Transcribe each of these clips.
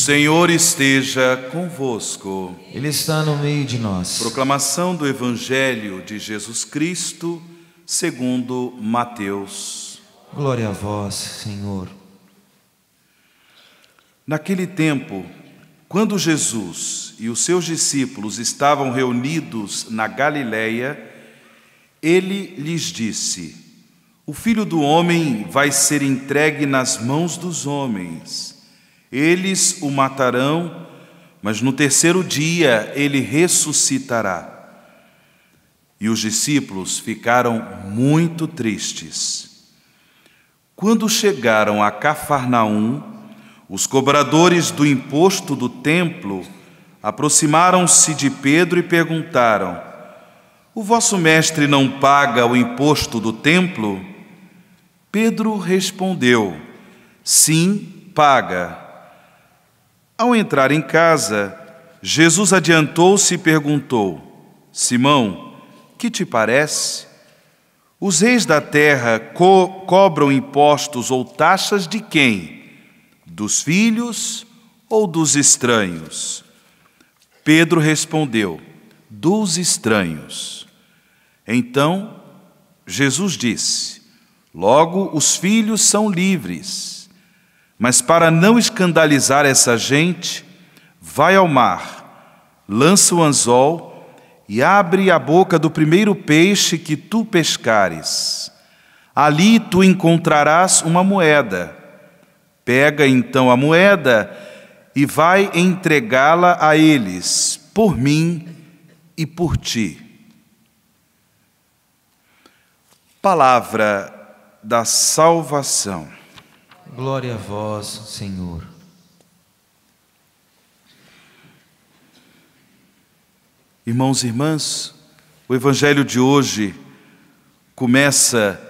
Senhor esteja convosco. Ele está no meio de nós. Proclamação do Evangelho de Jesus Cristo, segundo Mateus. Glória a vós, Senhor. Naquele tempo, quando Jesus e os seus discípulos estavam reunidos na Galileia, ele lhes disse: O Filho do Homem vai ser entregue nas mãos dos homens. Eles o matarão, mas no terceiro dia ele ressuscitará. E os discípulos ficaram muito tristes. Quando chegaram a Cafarnaum, os cobradores do imposto do templo aproximaram-se de Pedro e perguntaram: O vosso mestre não paga o imposto do templo? Pedro respondeu: Sim, paga. Ao entrar em casa, Jesus adiantou-se e perguntou: Simão, que te parece? Os reis da terra cobram impostos ou taxas de quem? Dos filhos ou dos estranhos? Pedro respondeu: Dos estranhos. Então Jesus disse: Logo os filhos são livres. Mas para não escandalizar essa gente, vai ao mar, lança o anzol e abre a boca do primeiro peixe que tu pescares. Ali tu encontrarás uma moeda. Pega então a moeda e vai entregá-la a eles, por mim e por ti. Palavra da salvação. Glória a vós, Senhor. Irmãos e irmãs, o Evangelho de hoje começa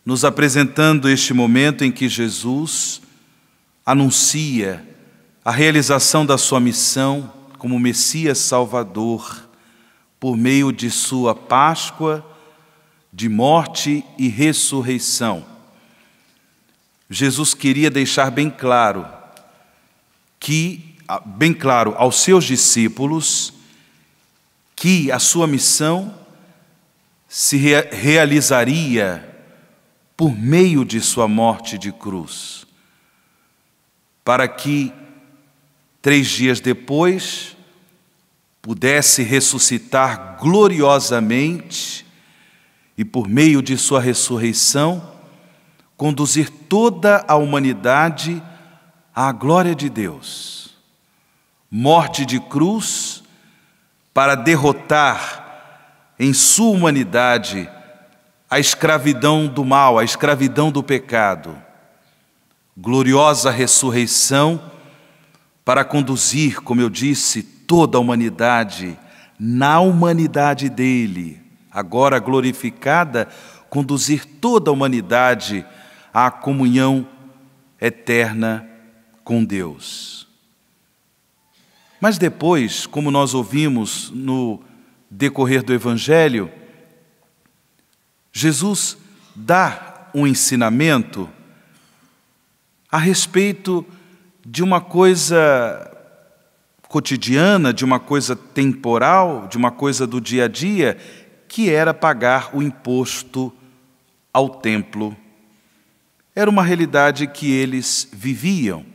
nos apresentando este momento em que Jesus anuncia a realização da sua missão como Messias Salvador por meio de sua Páscoa, de morte e ressurreição. Jesus queria deixar bem claro aos seus discípulos que a sua missão se realizaria por meio de sua morte de cruz, para que 3 dias depois pudesse ressuscitar gloriosamente e por meio de sua ressurreição conduzir toda a humanidade à glória de Deus. Morte de cruz para derrotar em sua humanidade a escravidão do mal, a escravidão do pecado. Gloriosa ressurreição para conduzir, como eu disse, toda a humanidade na humanidade dele, agora glorificada, conduzir toda a humanidade à comunhão eterna com Deus. Mas depois, como nós ouvimos no decorrer do Evangelho, Jesus dá um ensinamento a respeito de uma coisa cotidiana, de uma coisa temporal, de uma coisa do dia a dia, que era pagar o imposto ao templo. Era uma realidade que eles viviam.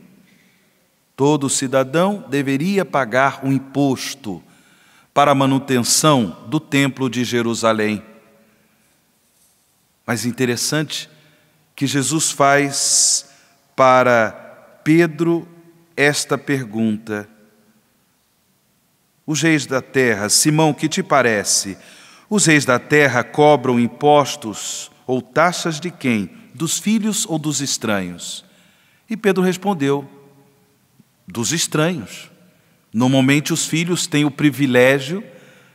Todo cidadão deveria pagar um imposto para a manutenção do templo de Jerusalém. Mas interessante que Jesus faz para Pedro esta pergunta: Os reis da terra, Simão, que te parece? Os reis da terra cobram impostos ou taxas de quem? Dos filhos ou dos estranhos? E Pedro respondeu: Dos estranhos. Normalmente os filhos têm o privilégio,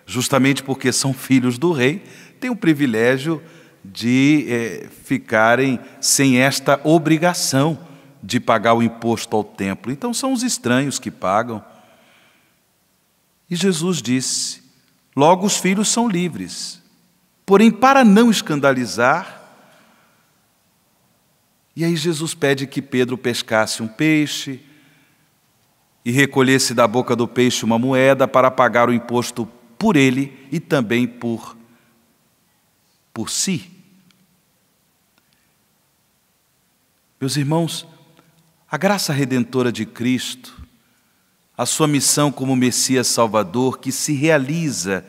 justamente porque são filhos do rei, têm o privilégio de ficarem sem esta obrigação de pagar o imposto ao templo. Então são os estranhos que pagam. E Jesus disse: Logo os filhos são livres. Porém, para não escandalizar, e aí Jesus pede que Pedro pescasse um peixe, e recolhesse da boca do peixe uma moeda para pagar o imposto por ele e também por si. Meus irmãos, a graça redentora de Cristo, a sua missão como Messias Salvador, que se realiza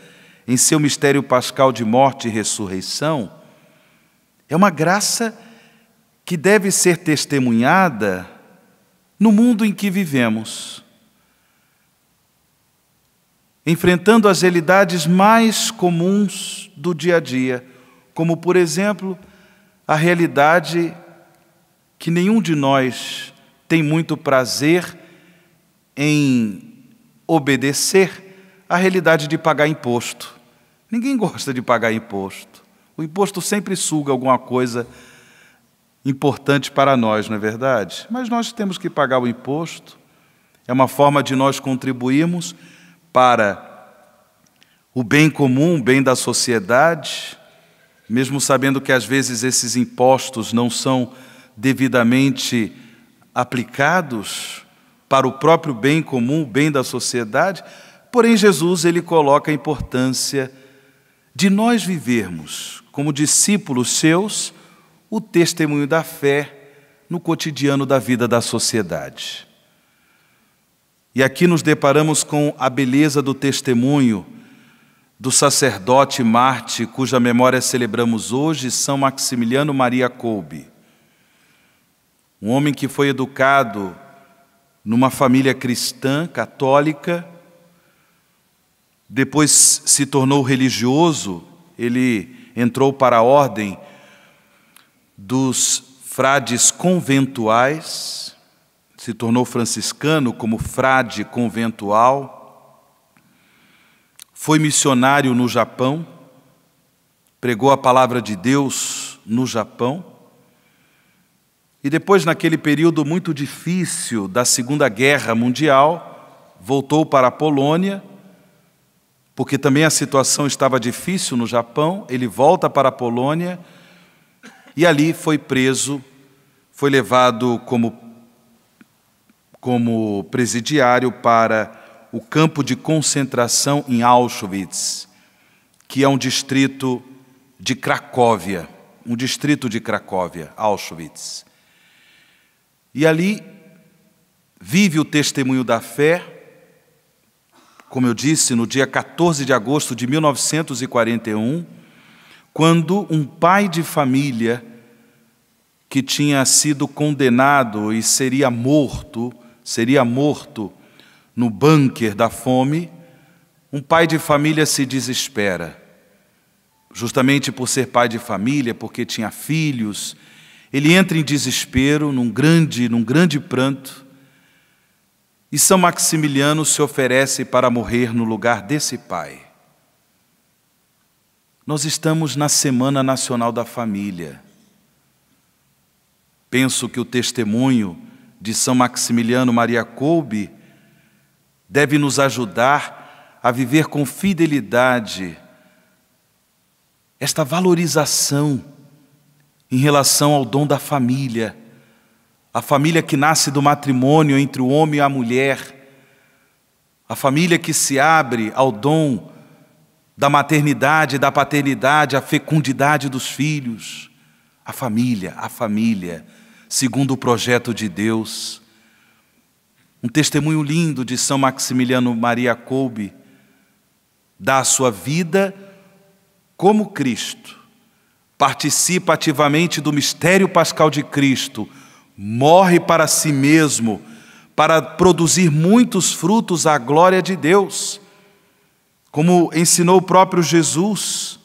em seu mistério pascal de morte e ressurreição, é uma graça que deve ser testemunhada no mundo em que vivemos, enfrentando as realidades mais comuns do dia a dia, como, por exemplo, a realidade que nenhum de nós tem muito prazer em obedecer, a realidade de pagar imposto. Ninguém gosta de pagar imposto. O imposto sempre suga alguma coisa importante para nós, não é verdade? Mas nós temos que pagar o imposto. É uma forma de nós contribuirmos para o bem comum, o bem da sociedade, mesmo sabendo que às vezes esses impostos não são devidamente aplicados para o próprio bem comum, o bem da sociedade. Porém, Jesus, ele coloca a importância de nós vivermos, como discípulos seus, o testemunho da fé no cotidiano da vida da sociedade. E aqui nos deparamos com a beleza do testemunho do sacerdote Marte, cuja memória celebramos hoje, São Maximiliano Maria Kolbe. Um homem que foi educado numa família cristã, católica, depois se tornou religioso, ele entrou para a ordem dos frades conventuais, se tornou franciscano como frade conventual, foi missionário no Japão, pregou a palavra de Deus no Japão, e depois, naquele período muito difícil da Segunda Guerra Mundial, voltou para a Polônia, porque também a situação estava difícil no Japão. Ele volta para a Polônia e ali foi preso, foi levado como presidiário para o campo de concentração em Auschwitz, que é um distrito de Cracóvia, Auschwitz. E ali vive o testemunho da fé, como eu disse, no dia 14 de agosto de 1941, quando um pai de família que tinha sido condenado e seria morto no bunker da fome, um pai de família se desespera. Justamente por ser pai de família, porque tinha filhos, ele entra em desespero, num grande pranto, e São Maximiliano se oferece para morrer no lugar desse pai. Nós estamos na Semana Nacional da Família. Penso que o testemunho de São Maximiliano Maria Kolbe deve nos ajudar a viver com fidelidade esta valorização em relação ao dom da família, a família que nasce do matrimônio entre o homem e a mulher, a família que se abre ao dom da maternidade, da paternidade, a fecundidade dos filhos, a família, segundo o projeto de Deus. Um testemunho lindo de São Maximiliano Maria Kolbe, dá a sua vida como Cristo, participa ativamente do mistério pascal de Cristo, morre para si mesmo, para produzir muitos frutos à glória de Deus. Como ensinou o próprio Jesus,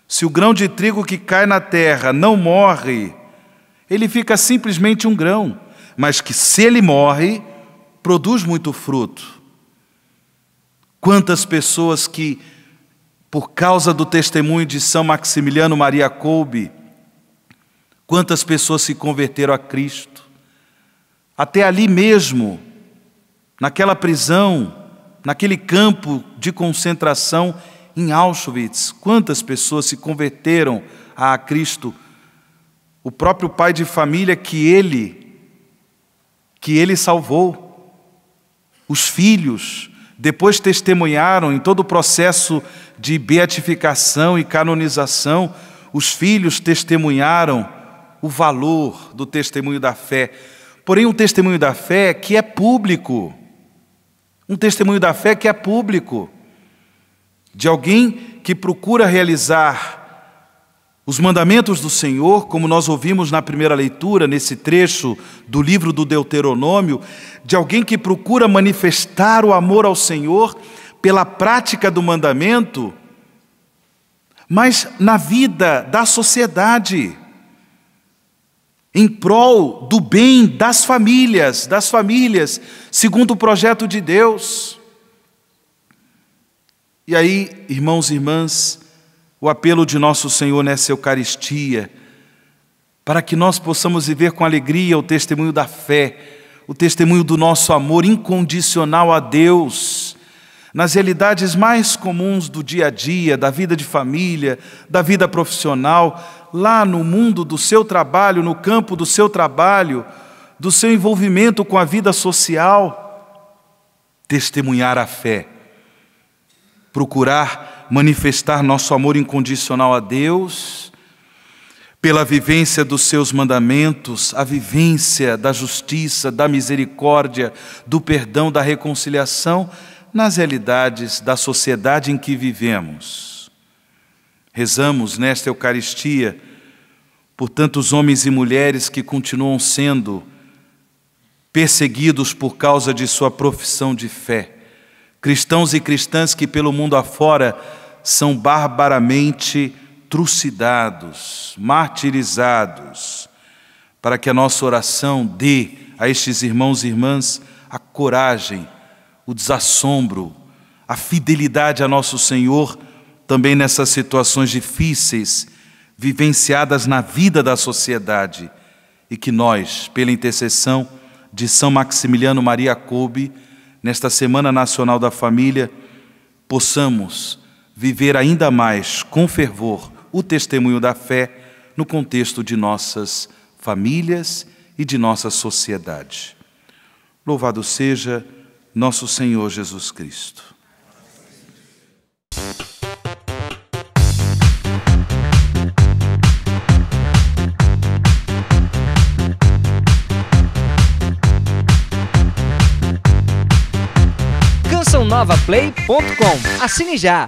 se o grão de trigo que cai na terra não morre, ele fica simplesmente um grão, mas que se ele morre, produz muito fruto. Quantas pessoas que, por causa do testemunho de São Maximiliano Maria Kolbe, quantas pessoas se converteram a Cristo. Até ali mesmo, naquela prisão, naquele campo de concentração em Auschwitz, quantas pessoas se converteram a Cristo. O próprio pai de família que ele salvou. Os filhos depois testemunharam em todo o processo de beatificação e canonização, os filhos testemunharam o valor do testemunho da fé. Porém, um testemunho da fé que é público. Um testemunho da fé que é público. De alguém que procura realizar os mandamentos do Senhor, como nós ouvimos na primeira leitura, nesse trecho do livro do Deuteronômio, de alguém que procura manifestar o amor ao Senhor pela prática do mandamento, mas na vida da sociedade, em prol do bem das famílias, segundo o projeto de Deus. E aí, irmãos e irmãs, o apelo de nosso Senhor nessa Eucaristia, para que nós possamos viver com alegria o testemunho da fé, o testemunho do nosso amor incondicional a Deus, nas realidades mais comuns do dia a dia, da vida de família, da vida profissional, lá no mundo do seu trabalho, no campo do seu trabalho, do seu envolvimento com a vida social. Testemunhar a fé, procurar manifestar nosso amor incondicional a Deus, pela vivência dos seus mandamentos, a vivência da justiça, da misericórdia, do perdão, da reconciliação, nas realidades da sociedade em que vivemos. Rezamos nesta Eucaristia por tantos homens e mulheres que continuam sendo perseguidos por causa de sua profissão de fé. Cristãos e cristãs que pelo mundo afora são barbaramente trucidados, martirizados, para que a nossa oração dê a estes irmãos e irmãs a coragem, o desassombro, a fidelidade a nosso Senhor, também nessas situações difíceis, vivenciadas na vida da sociedade, e que nós, pela intercessão de São Maximiliano Maria Kolbe, nesta Semana Nacional da Família, possamos viver ainda mais com fervor o testemunho da fé no contexto de nossas famílias e de nossa sociedade. Louvado seja nosso Senhor Jesus Cristo. CançãoNovaPlay.com. Assine já!